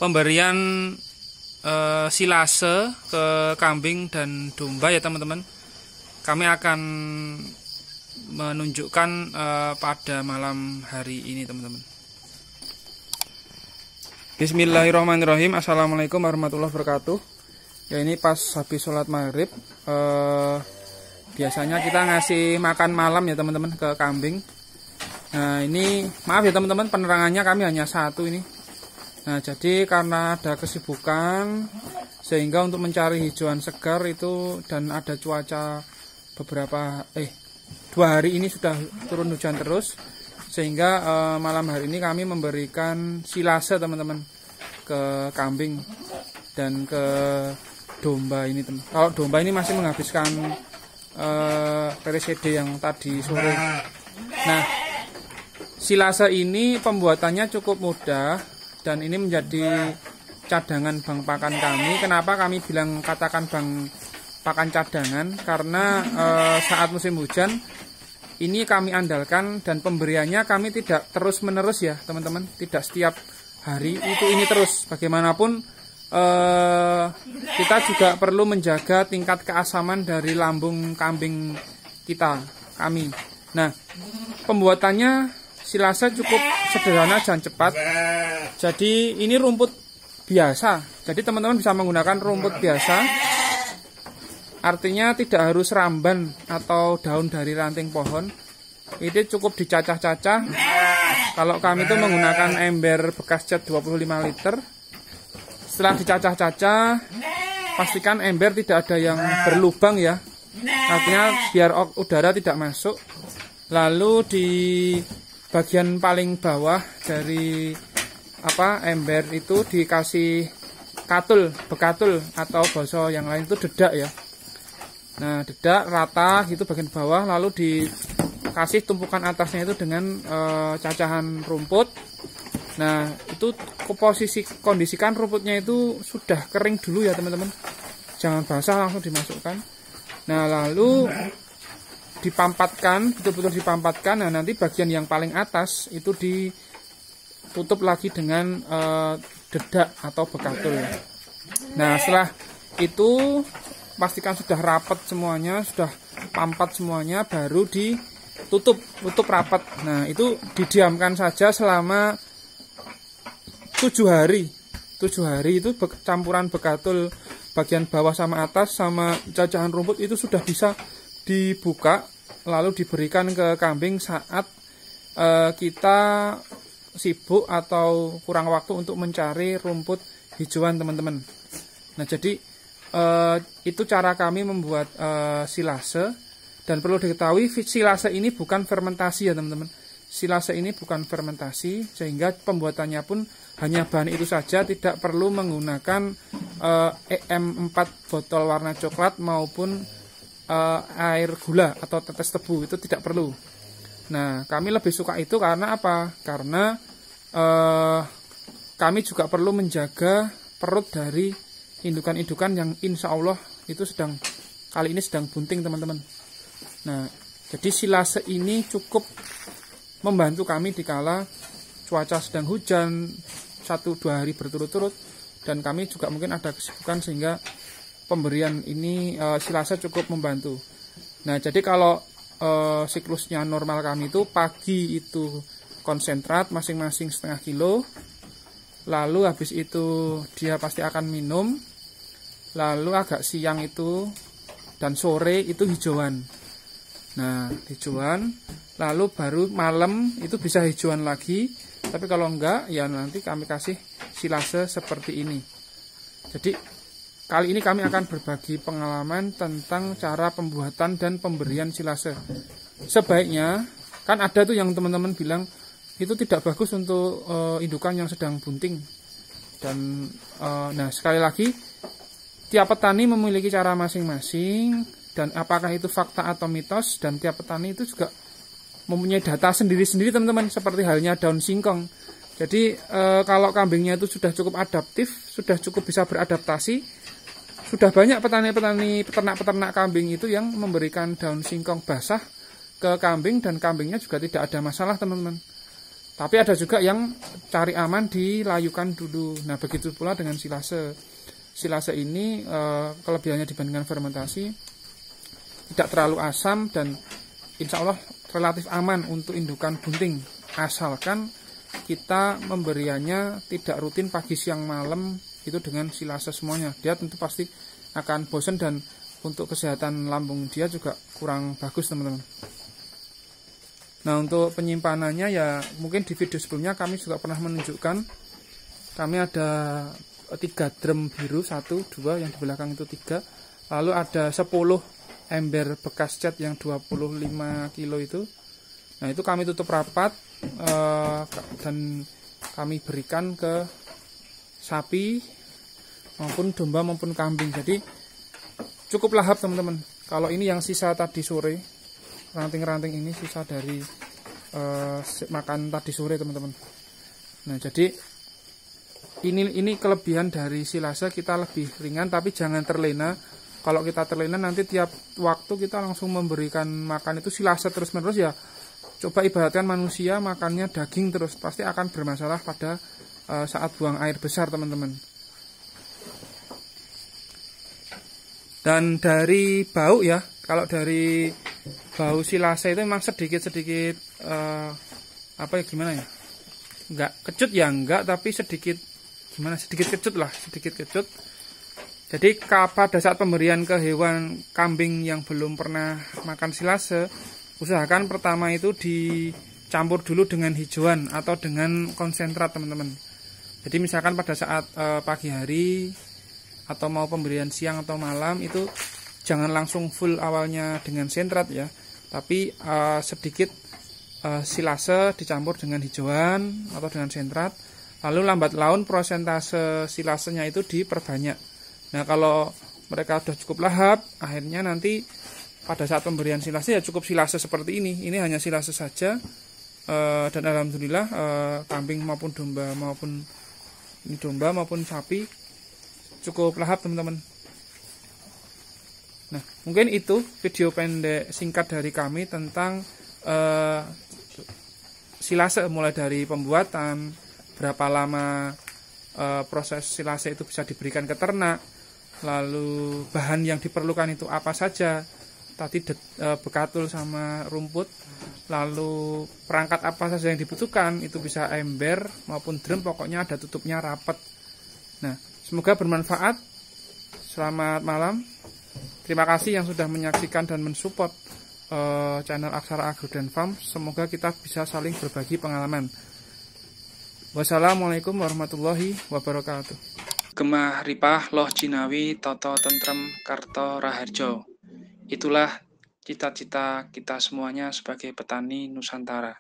pemberian silase ke kambing dan domba ya teman-teman. Kami akan menunjukkan pada malam hari ini teman-teman. Bismillahirrahmanirrahim. Assalamualaikum warahmatullahi wabarakatuh. Ya, ini pas habis sholat maghrib. Biasanya kita ngasih makan malam ya teman-teman ke kambing. Nah ini maaf ya teman-teman, penerangannya kami hanya satu ini. Nah jadi karena ada kesibukan sehingga untuk mencari hijauan segar itu, dan ada cuaca beberapa 2 hari ini sudah turun hujan terus, sehingga malam hari ini kami memberikan silase teman-teman ke kambing dan ke domba ini teman. Kalau domba ini masih menghabiskan PRCD yang tadi sore. Nah silase ini pembuatannya cukup mudah dan ini menjadi cadangan bank pakan kami. Kenapa kami bilang katakan bank pakan cadangan? Karena saat musim hujan ini kami andalkan, dan pemberiannya kami tidak terus menerus ya teman-teman, tidak setiap hari itu ini terus. Bagaimanapun kita juga perlu menjaga tingkat keasaman dari lambung kambing kami. Nah pembuatannya silase cukup sederhana dan cepat. Jadi ini rumput biasa. Jadi teman-teman bisa menggunakan rumput biasa. Artinya tidak harus ramban atau daun dari ranting pohon. Ini cukup dicacah-cacah. Kalau kami itu menggunakan ember bekas cat 25 liter. Setelah dicacah-cacah, pastikan ember tidak ada yang berlubang ya. Artinya biar udara tidak masuk. Lalu di bagian paling bawah dari ember itu dikasih bekatul atau bahasa yang lain itu dedak ya. Nah dedak rata gitu bagian bawah, lalu dikasih tumpukan atasnya itu dengan cacahan rumput. Nah itu kondisikan rumputnya itu sudah kering dulu ya teman-teman, jangan basah langsung dimasukkan. Nah lalu dipampatkan, betul-betul dipampatkan. Nah nanti bagian yang paling atas itu ditutup lagi dengan dedak atau bekatul. Nah setelah itu pastikan sudah rapat semuanya, sudah pampat semuanya, baru tutup rapat. Nah itu didiamkan saja selama 7 hari. 7 hari itu campuran bekatul bagian bawah sama atas sama cacahan rumput itu sudah bisa dibuka, lalu diberikan ke kambing saat kita sibuk atau kurang waktu untuk mencari rumput hijauan teman-teman. Nah jadi itu cara kami membuat silase. Dan perlu diketahui silase ini bukan fermentasi ya teman-teman. Silase ini bukan fermentasi, sehingga pembuatannya pun hanya bahan itu saja, tidak perlu menggunakan EM4 botol warna coklat maupun air gula atau tetes tebu, itu tidak perlu. Nah kami lebih suka itu karena apa? Karena kami juga perlu menjaga perut dari indukan-indukan yang insya Allah itu kali ini sedang bunting teman-teman. Nah jadi silase ini cukup membantu kami dikala cuaca sedang hujan 1-2 hari berturut-turut, dan kami juga mungkin ada kesibukan sehingga pemberian ini silase cukup membantu. Nah jadi kalau siklusnya normal kami itu pagi itu konsentrat masing-masing setengah kilo, lalu habis itu dia pasti akan minum, lalu agak siang itu dan sore itu hijauan. Nah hijauan, lalu baru malam itu bisa hijauan lagi, tapi kalau enggak ya nanti kami kasih silase seperti ini. Jadi kali ini kami akan berbagi pengalaman tentang cara pembuatan dan pemberian silase. Sebaiknya, kan ada tuh yang teman-teman bilang itu tidak bagus untuk indukan yang sedang bunting. Dan nah sekali lagi, tiap petani memiliki cara masing-masing, dan apakah itu fakta atau mitos, dan tiap petani itu juga mempunyai data sendiri-sendiri teman-teman, seperti halnya daun singkong. Jadi kalau kambingnya itu sudah cukup adaptif, sudah cukup bisa beradaptasi, sudah banyak petani-petani, peternak-peternak kambing itu yang memberikan daun singkong basah ke kambing, dan kambingnya juga tidak ada masalah teman-teman. Tapi ada juga yang cari aman dilayukan dulu. Nah, begitu pula dengan silase. Silase ini kelebihannya dibandingkan fermentasi tidak terlalu asam dan insya Allah relatif aman untuk indukan bunting, asalkan kita memberiannya tidak rutin pagi siang malam itu dengan silase semuanya. Dia tentu pasti akan bosan dan untuk kesehatan lambung dia juga kurang bagus teman-teman. Nah, untuk penyimpanannya ya mungkin di video sebelumnya kami juga pernah menunjukkan, kami ada 3 drum biru, 1, 2, yang di belakang itu 3, lalu ada 10 ember bekas cat yang 25 kilo itu. Nah, itu kami tutup rapat dan kami berikan ke sapi maupun domba maupun kambing. Jadi cukup lahap teman-teman. Kalau ini yang sisa tadi sore, ranting-ranting ini sisa dari makan tadi sore teman-teman. Nah, jadi ini kelebihan dari silase, kita lebih ringan tapi jangan terlena. Kalau kita terlena nanti tiap waktu kita langsung memberikan makan itu silase terus-menerus ya. Coba ibaratkan manusia makannya daging terus, pasti akan bermasalah pada saat buang air besar teman-teman. Dan dari bau ya, kalau dari bau silase itu memang sedikit-sedikit apa ya, gimana ya, enggak kecut ya enggak, tapi sedikit gimana, sedikit kecut lah, sedikit kecut. Jadi pada saat pemberian ke hewan kambing yang belum pernah makan silase, usahakan pertama itu dicampur dulu dengan hijauan atau dengan konsentrat teman-teman. Jadi misalkan pada saat pagi hari atau mau pemberian siang atau malam itu jangan langsung full awalnya dengan sentrat ya, tapi sedikit silase dicampur dengan hijauan atau dengan sentrat, lalu lambat laun prosentase silasenya itu diperbanyak. Nah, kalau mereka sudah cukup lahap, akhirnya nanti pada saat pemberian silase ya cukup silase seperti ini. Ini hanya silase saja, dan alhamdulillah kambing maupun domba maupun sapi cukup lahap teman-teman. Nah, mungkin itu video pendek singkat dari kami tentang silase, mulai dari pembuatan, berapa lama proses silase itu bisa diberikan ke ternak, lalu bahan yang diperlukan itu apa saja, tadi bekatul sama rumput, lalu perangkat apa saja yang dibutuhkan, itu bisa ember maupun drum, pokoknya ada tutupnya rapat. Nah, semoga bermanfaat. Selamat malam. Terima kasih yang sudah menyaksikan dan mensupport channel Aksara Agro dan Farm. Semoga kita bisa saling berbagi pengalaman. Wassalamualaikum warahmatullahi wabarakatuh. Gemah ripah loh jinawi toto tentrem karto raharjo. Itulah cita-cita kita semuanya sebagai petani Nusantara.